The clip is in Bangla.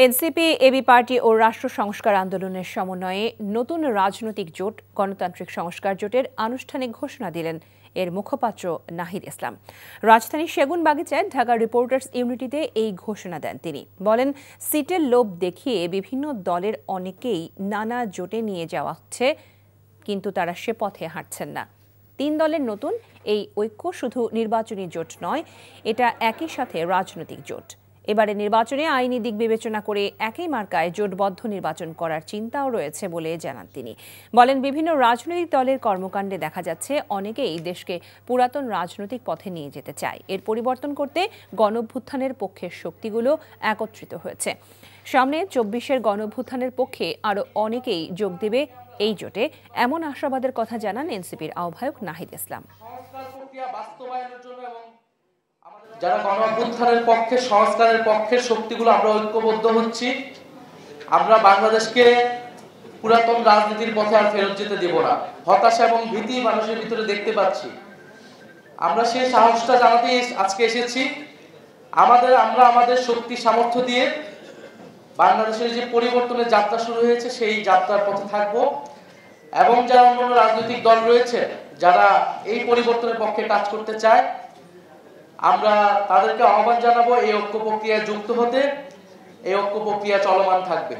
এনসিপি, এবি পার্টি ও রাষ্ট্র সংস্কার আন্দোলনের সমন্বয়ে নতুন রাজনৈতিক জোট গণতান্ত্রিক সংস্কার জোটের আনুষ্ঠানিক ঘোষণা দিলেন এর মুখপাত্র নাহিদ ইসলাম। রাজধানীর সেগুনবাগিচায় ঢাকা রিপোর্টার্স ইউনিটিতে এই ঘোষণা দেন তিনি। বলেন, সিটের লোভ দেখিয়ে বিভিন্ন দলের অনেকেই নানা জোটে নিয়ে যাওয়া হচ্ছে, কিন্তু তারা সে পথে হাঁটছেন না। ৩ দলের নতুন এই ঐক্য শুধু নির্বাচনী জোট নয়, এটা একই সাথে রাজনৈতিক জোট। এবারে নির্বাচনে আইনি দিক বিবেচনা করে একই মার্কায় জোটবদ্ধ নির্বাচন করার চিন্তাও রয়েছে বলে জানান তিনি। বলেন, বিভিন্ন রাজনৈতিক দলের কর্মকাণ্ডে দেখা যাচ্ছে অনেকেই দেশকে পুরাতন রাজনৈতিক পথে নিয়ে যেতে চায়। এর পরিবর্তন করতে গণঅভ্যুত্থানের পক্ষের শক্তিগুলো একত্রিত হয়েছে। সামনে ২৪-এর গণঅভ্যুত্থানের পক্ষে আরও অনেকেই যোগ দেবে এই জোটে, এমন আশাবাদের কথা জানান এনসিপির আহ্বায়ক নাহিদ ইসলাম। যারা গণঅভ্যুত্থানের পক্ষে, সংস্কারের পক্ষের শক্তিগুলো আমরা ঐক্যবদ্ধ হচ্ছি। আমরা বাংলাদেশকে পুরাতন রাজনীতির পথে আর ফেরত যেতে দেব না। হতাশা এবং ভীতি মানুষের ভিতরে দেখতে পাচ্ছি। আমরা সেই সাহসটা জানাতে আজকে এসেছি। আমরা আমাদের শক্তি সামর্থ্য দিয়ে বাংলাদেশের যে পরিবর্তনের যাত্রা শুরু হয়েছে সেই যাত্রার পথে থাকব, এবং যারা অন্যান্য রাজনৈতিক দল রয়েছে যারা এই পরিবর্তনের পক্ষে কাজ করতে চায়, আমরা তাদেরকে আহ্বান জানাবো এই ঐক্য প্রক্রিয়ায় যুক্ত হতে। এই ঐক্য প্রক্রিয়া চলমান থাকবে।